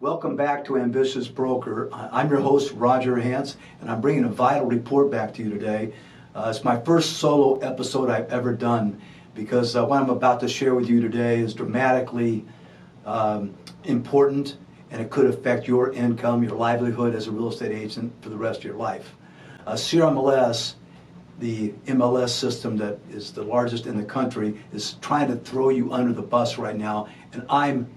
Welcome back to Ambitious Broker. I'm your host, Roger Hance, and I'm bringing a vital report back to you today. It's my first solo episode I've ever done because what I'm about to share with you today is dramatically important, and it could affect your income, your livelihood as a real estate agent for the rest of your life. CRMLS, the MLS system that is the largest in the country, is trying to throw you under the bus right now, and I'm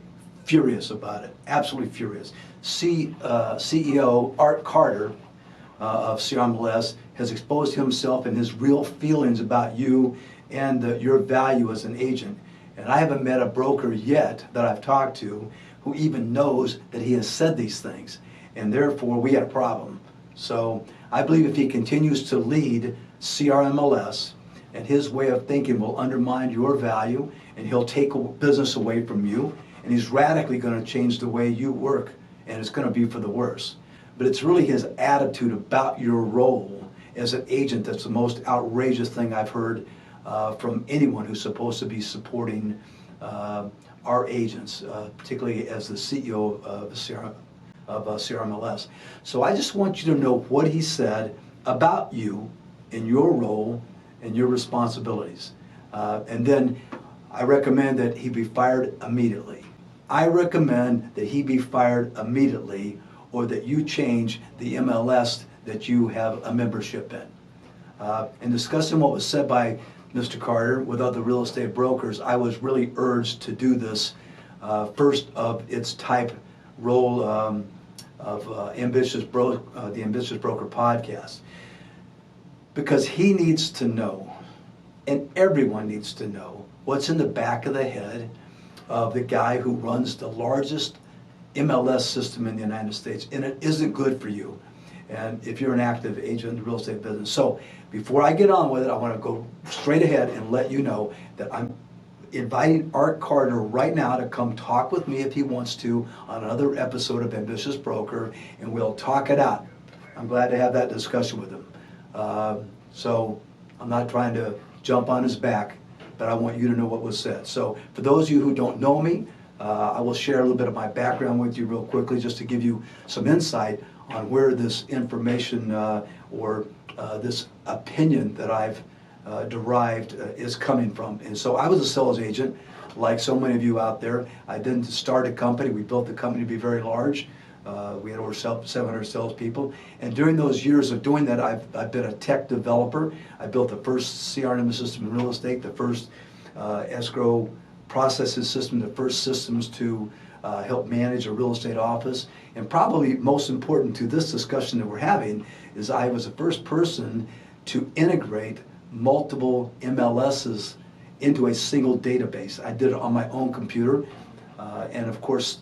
furious about it, absolutely furious. CEO Art Carter of CRMLS has exposed himself and his real feelings about you and your value as an agent. And I haven't met a broker yet that I've talked to who even knows that he has said these things. And therefore, we had a problem. So I believe if he continues to lead CRMLS, and his way of thinking will undermine your value, and he'll take business away from you, and he's radically going to change the way you work, and it's going to be for the worse. But it's really his attitude about your role as an agent that's the most outrageous thing I've heard from anyone who's supposed to be supporting our agents, particularly as the CEO of CRMLS. So I just want you to know what he said about you and your role and your responsibilities. And then I recommend that he be fired immediately. I recommend that he be fired immediately, or that you change the MLS that you have a membership in. In discussing what was said by Mr. Carter with other real estate brokers, I was really urged to do this first of its type role of the Ambitious Broker podcast, because he needs to know, and everyone needs to know, what's in the back of the head of the guy who runs the largest MLS system in the United States, and it isn't good for you, and if you're an active agent in the real estate business. So before I get on with it, I want to go straight ahead and let you know that I'm inviting Art Carter right now to come talk with me if he wants to on another episode of Ambitious Broker, and we'll talk it out. I'm glad to have that discussion with him. So I'm not trying to jump on his back, but I want you to know what was said. So for those of you who don't know me, I will share a little bit of my background with you real quickly, just to give you some insight on where this information or this opinion that I've derived is coming from. And so I was a sales agent, like so many of you out there. I didn't start a company. We built the company to be very large. We had over 700 salespeople, and during those years of doing that, I've been a tech developer. I built the first CRM system in real estate, the first escrow processes system, the first systems to help manage a real estate office. And probably most important to this discussion that we're having is I was the first person to integrate multiple MLSs into a single database. I did it on my own computer, and of course,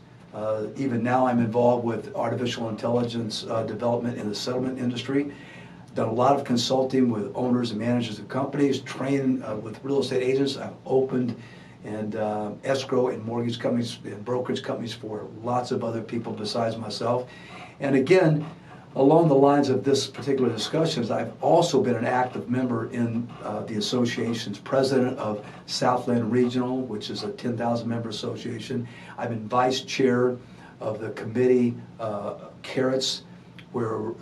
even now I'm involved with artificial intelligence development in the settlement industry. Done a lot of consulting with owners and managers of companies, trained with real estate agents. I've opened and escrow and mortgage companies and brokerage companies for lots of other people besides myself. And again, along the lines of this particular discussions, I've also been an active member in the association's president of Southland Regional, which is a 10,000 member association. I've been vice chair of the committee, Carrots, where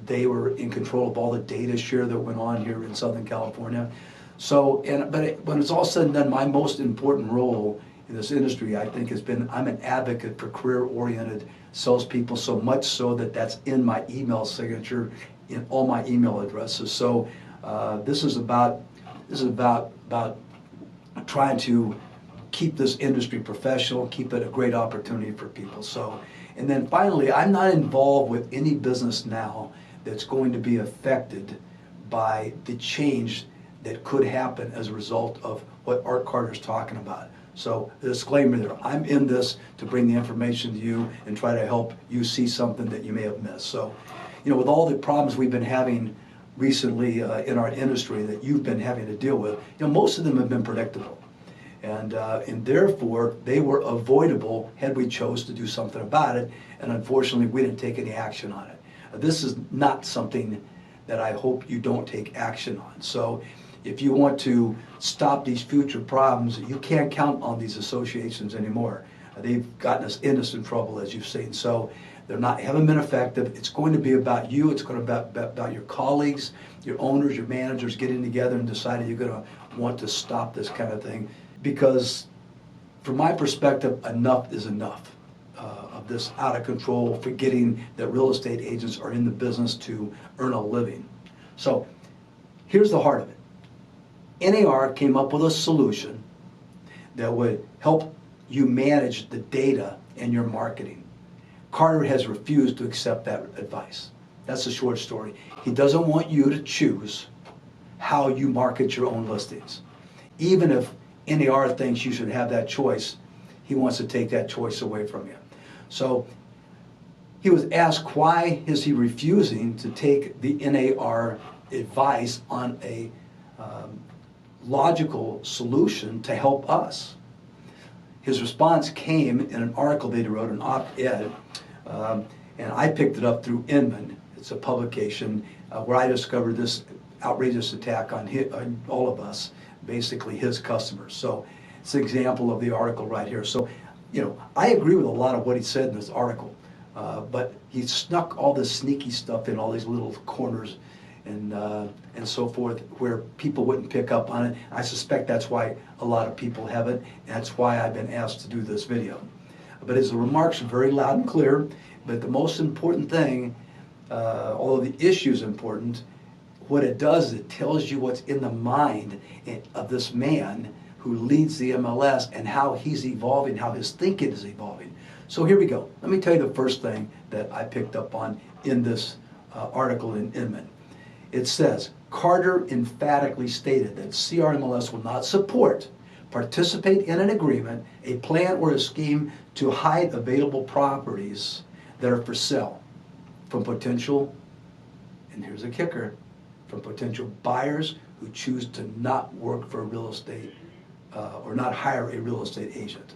they were in control of all the data share that went on here in Southern California. So, when it's all said and done, my most important role in this industry, I think, has been, I'm an advocate for career-oriented salespeople, so much so that that's in my email signature, in all my email addresses. So this is about trying to keep this industry professional, keep it a great opportunity for people. So, and then finally, I'm not involved with any business now that's going to be affected by the change that could happen as a result of what Art Carter's talking about. So the disclaimer there, I'm in this to bring the information to you and try to help you see something that you may have missed. So, you know, with all the problems we've been having recently in our industry that you've been having to deal with, you know, most of them have been predictable. And therefore, they were avoidable had we chose to do something about it. And unfortunately, we didn't take any action on it. This is not something that I hope you don't take action on. So if you want to stop these future problems, you can't count on these associations anymore. They've gotten us into some trouble, as you've seen. So haven't been effective. It's going to be about you. It's going to be about your colleagues, your owners, your managers getting together and deciding you're going to want to stop this kind of thing. Because from my perspective, enough is enough of this out of control, forgetting that real estate agents are in the business to earn a living. So here's the heart of it. NAR came up with a solution that would help you manage the data and your marketing. Carter has refused to accept that advice. That's the short story. He doesn't want you to choose how you market your own listings. Even if NAR thinks you should have that choice, he wants to take that choice away from you. So he was asked, why is he refusing to take the NAR advice on a logical solution to help us? His response came in an article they wrote, an op-ed, and I picked it up through Inman. It's a publication where I discovered this outrageous attack on all of us, basically his customers. So it's an example of the article right here. So, I agree with a lot of what he said in this article, but he snuck all this sneaky stuff in all these little corners and so forth, where people wouldn't pick up on it. I suspect that's why a lot of people haven't, and that's why I've been asked to do this video. But his remarks are very loud and clear, but the most important thing, although the issue is important, what it does is it tells you what's in the mind of this man who leads the MLS and how he's evolving, how his thinking is evolving. So here we go. Let me tell you the first thing that I picked up on in this article in Inman. It says, Carter emphatically stated that CRMLS will not support, participate in an agreement, a plan, or a scheme to hide available properties that are for sale from potential, and here's a kicker, from potential buyers who choose to not work for a real estate or not hire a real estate agent.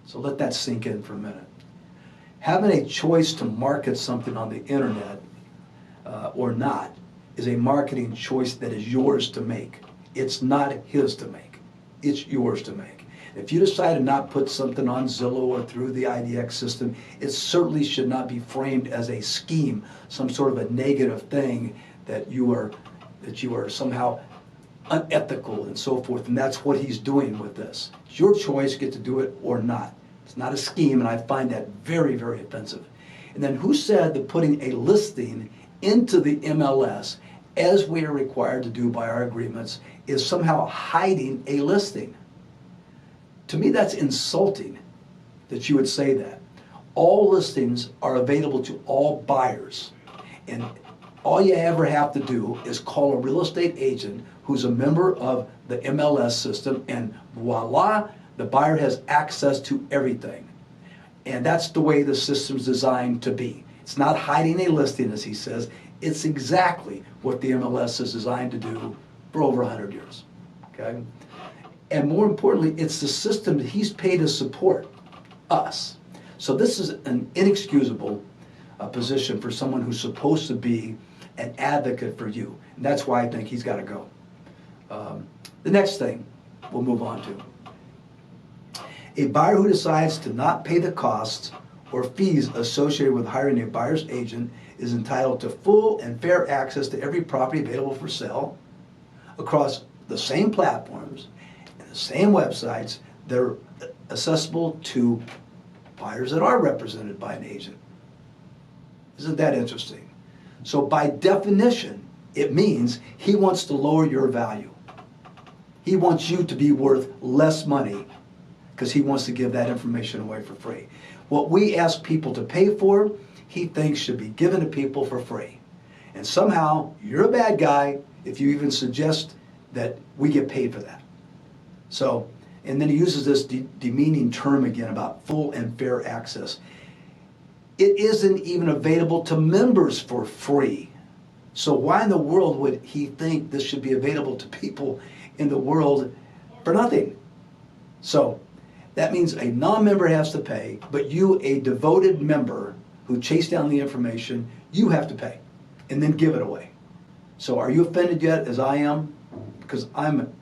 So let that sink in for a minute. Having a choice to market something on the internet or not is a marketing choice that is yours to make. It's not his to make. It's yours to make. If you decide to not put something on Zillow or through the IDX system, it certainly should not be framed as a scheme, some sort of a negative thing that you are somehow unethical and so forth. And that's what he's doing with this. It's your choice, get to do it or not. It's not a scheme, and I find that very, very offensive. And then who said that putting a listing into the MLS, as we are required to do by our agreements, is somehow hiding a listing? To me, that's insulting that you would say that. All listings are available to all buyers, and all you ever have to do is call a real estate agent who's a member of the MLS system, and voila, the buyer has access to everything. And that's the way the system's designed to be. It's not hiding a listing, as he says. It's exactly what the MLS is designed to do for over 100 years. Okay? And more importantly, it's the system that he's paid to support us. So this is an inexcusable position for someone who's supposed to be an advocate for you. And that's why I think he's got to go. The next thing we'll move on to. A buyer who decides to not pay the costs or fees associated with hiring a buyer's agent is entitled to full and fair access to every property available for sale across the same platforms and the same websites that are accessible to buyers that are represented by an agent. Isn't that interesting? So by definition, it means he wants to lower your value. He wants you to be worth less money because he wants to give that information away for free. What we ask people to pay for, he thinks should be given to people for free. And somehow, you're a bad guy if you even suggest that we get paid for that. So, and then he uses this demeaning term again about full and fair access. It isn't even available to members for free. So why in the world would he think this should be available to people in the world for nothing? So that means a non-member has to pay, but you, a devoted member who chased down the information, you have to pay and then give it away. So are you offended yet, as I am? Because I'm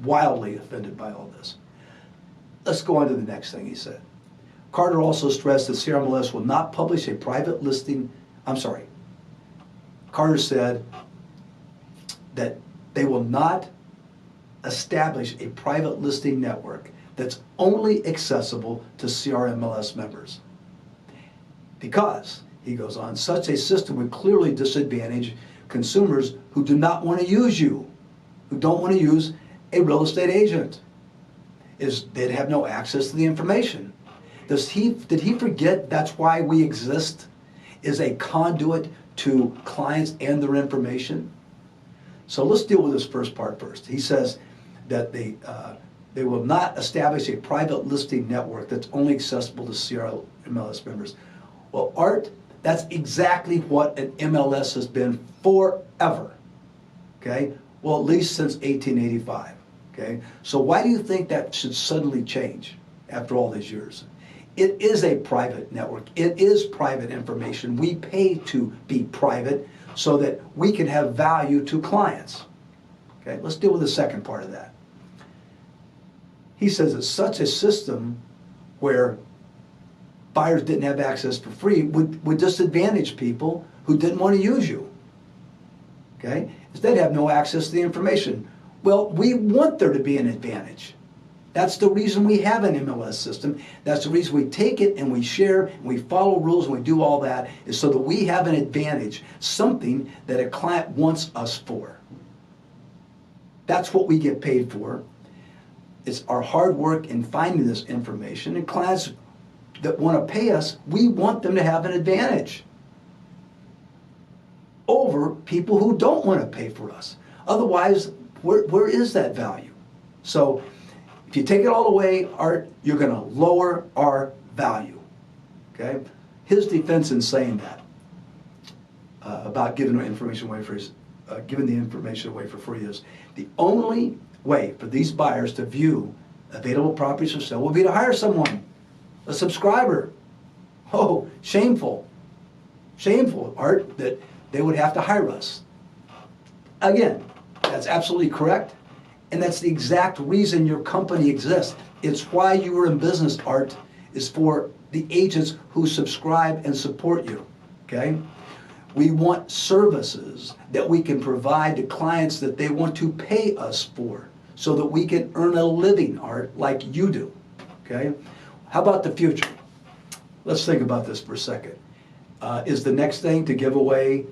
wildly offended by all this. Let's go on to the next thing he said. Carter also stressed that CRMLS will not publish a private listing. Carter said that they will not establish a private listing network that's only accessible to CRMLS members. Because, he goes on, such a system would clearly disadvantage consumers who do not want to use you, who don't want to use a real estate agent. They'd have no access to the information. Did he forget that's why we exist? Is a conduit to clients and their information? So let's deal with this first part first. He says that they will not establish a private listing network that's only accessible to CRMLS members. Well, Art, that's exactly what an MLS has been forever, okay? Well, at least since 1885, okay? So why do you think that should suddenly change after all these years? It is a private network. It is private information. We pay to be private so that we can have value to clients. Okay, let's deal with the second part of that. He says that such a system where buyers didn't have access for free would disadvantage people who didn't want to use you. Okay, they'd have no access to the information. Well, we want there to be an advantage. That's the reason we have an MLS system. That's the reason we take it and we share and we follow rules and we do all that, is so that we have an advantage, something that a client wants us for. That's what we get paid for. It's our hard work in finding this information, and clients that want to pay us, we want them to have an advantage over people who don't want to pay for us. Otherwise, where is that value? So if you take it all away, Art, you're going to lower our value. Okay? His defense in saying that about giving the information away for free is the only way for these buyers to view available properties for sale will be to hire someone, a subscriber. Oh, shameful. Shameful, Art, that they would have to hire us. Again, that's absolutely correct. And that's the exact reason your company exists. It's why you are in business, Art, is for the agents who subscribe and support you, okay? We want services that we can provide to clients that they want to pay us for so that we can earn a living, Art, like you do, okay? How about the future? Let's think about this for a second. Is the next thing to give away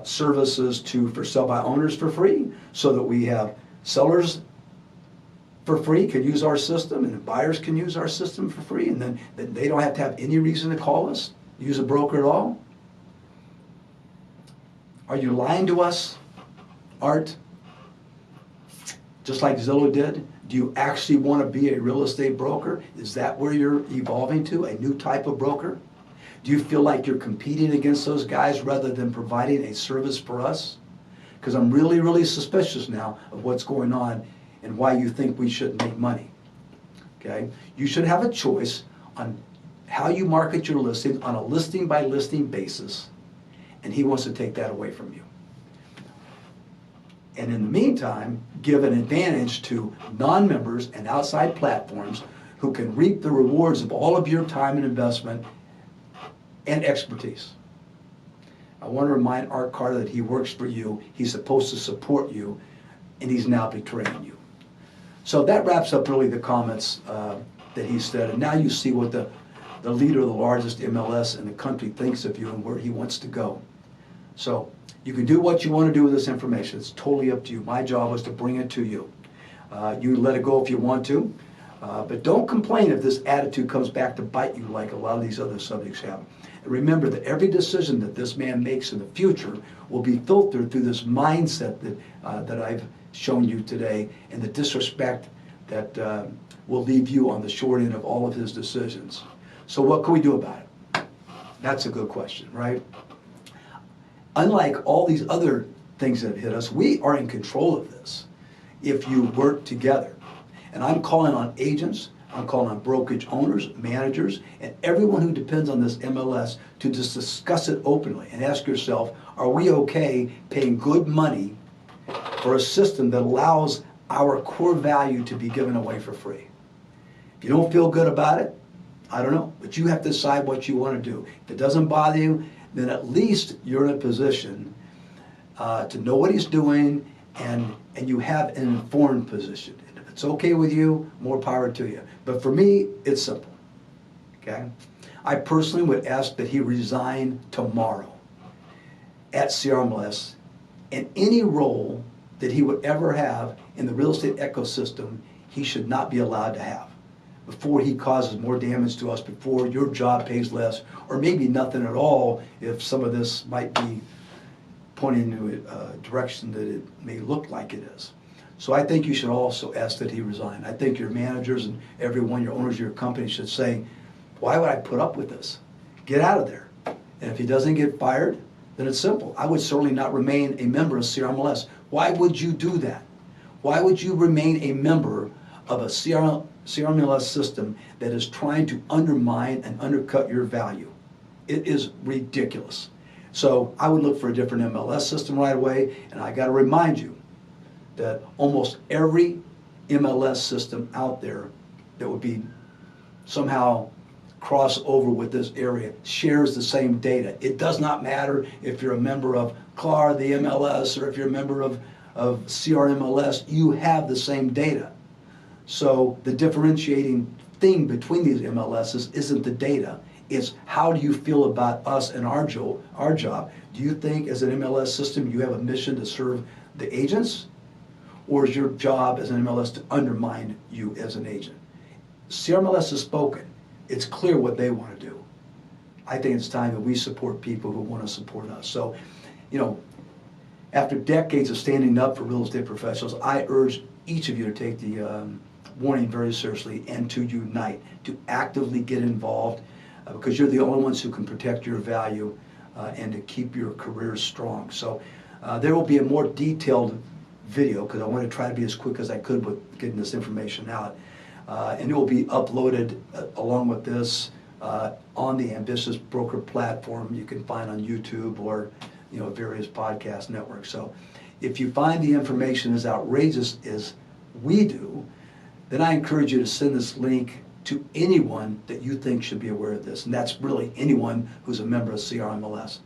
services for sell-by owners for free so that we have sellers for free can use our system and the buyers can use our system for free, and then they don't have to have any reason to call us, use a broker at all? Are you lying to us, Art? Just like Zillow did? Do you actually want to be a real estate broker? Is that where you're evolving to, a new type of broker? Do you feel like you're competing against those guys rather than providing a service for us? Because I'm really, really suspicious now of what's going on and why you think we shouldn't make money. Okay? You should have a choice on how you market your listing on a listing by listing basis, and he wants to take that away from you. And in the meantime, give an advantage to non-members and outside platforms who can reap the rewards of all of your time and investment and expertise. I want to remind Art Carter that he works for you, he's supposed to support you, and he's now betraying you. So that wraps up really the comments that he said, and now you see what the leader of the largest MLS in the country thinks of you and where he wants to go. So you can do what you want to do with this information. It's totally up to you. My job was to bring it to you. You let it go if you want to, but don't complain if this attitude comes back to bite you like a lot of these other subjects have. And remember that every decision that this man makes in the future will be filtered through this mindset that I've shown you today, and the disrespect that will leave you on the short end of all of his decisions. So what can we do about it? That's a good question, right? Unlike all these other things that have hit us, we are in control of this if you work together. And I'm calling on agents, I'm calling on brokerage owners, managers, and everyone who depends on this MLS to just discuss it openly and ask yourself, are we okay paying good money for a system that allows our core value to be given away for free? If you don't feel good about it, I don't know, but you have to decide what you want to do. If it doesn't bother you, then at least you're in a position to know what he's doing, and you have an informed position. And if it's okay with you, more power to you. But for me, it's simple, okay? I personally would ask that he resign tomorrow at CRMLS, and any role that he would ever have in the real estate ecosystem, he should not be allowed to have before he causes more damage to us, before your job pays less, or maybe nothing at all if some of this might be pointing in a direction that it may look like it is. So I think you should also ask that he resign. I think your managers and everyone, your owners of your company should say, why would I put up with this? Get out of there. And if he doesn't get fired, then it's simple. I would certainly not remain a member of CRMLS. Why would you do that? Why would you remain a member of a CRMLS system that is trying to undermine and undercut your value? It is ridiculous. So I would look for a different MLS system right away, and I got to remind you that almost every MLS system out there that would be somehow cross over with this area shares the same data. It does not matter if you're a member of CLAR, the MLS, or if you're a member of CRMLS, you have the same data. So the differentiating thing between these MLSs isn't the data, it's how do you feel about us and our job. Do you think as an MLS system you have a mission to serve the agents, or is your job as an MLS to undermine you as an agent? CRMLS has spoken. It's clear what they want to do. I think it's time that we support people who want to support us. So, you know, after decades of standing up for real estate professionals, I urge each of you to take the warning very seriously and to unite, to actively get involved, because you're the only ones who can protect your value and to keep your careers strong. So there will be a more detailed video, because I want to try to be as quick as I could with getting this information out. And it will be uploaded along with this on the Ambitious Broker platform you can find on YouTube or various podcast networks. So if you find the information as outrageous as we do, then I encourage you to send this link to anyone that you think should be aware of this. And that's really anyone who's a member of CRMLS.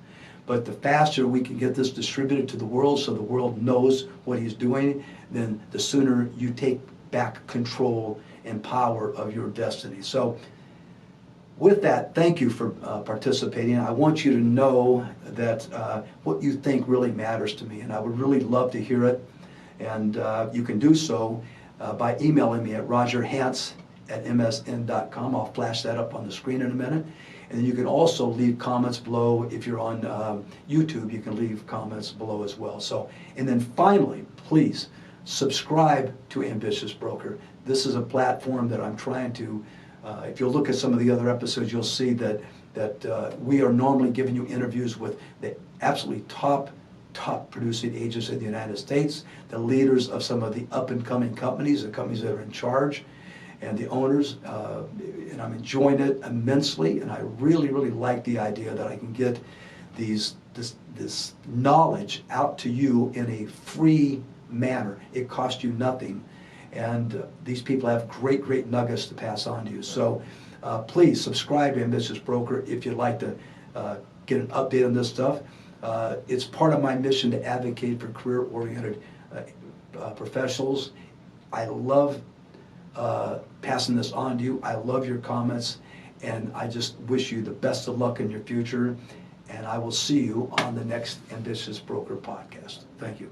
But the faster we can get this distributed to the world so the world knows what he's doing, then the sooner you take back control and power of your destiny. So with that, thank you for participating. I want you to know that what you think really matters to me, and I would really love to hear it. And you can do so by emailing me at rogerhance@msn.com. I'll flash that up on the screen in a minute. And then you can also leave comments below. If you're on YouTube, you can leave comments below as well. So, and then finally, please subscribe to Ambitious Broker. This is a platform that I'm trying to, if you'll look at some of the other episodes, you'll see that we are normally giving you interviews with the absolutely top producing agents in the United States, the leaders of some of the up-and-coming companies, the companies that are in charge, and the owners, and I'm enjoying it immensely, and I really, really like the idea that I can get this knowledge out to you in a free manner. It costs you nothing, and these people have great nuggets to pass on to you. So please subscribe to Ambitious Broker if you'd like to get an update on this stuff. It's part of my mission to advocate for career-oriented professionals. I love passing this on to you. I love your comments, and I just wish you the best of luck in your future, and I will see you on the next Ambitious Broker podcast. Thank you.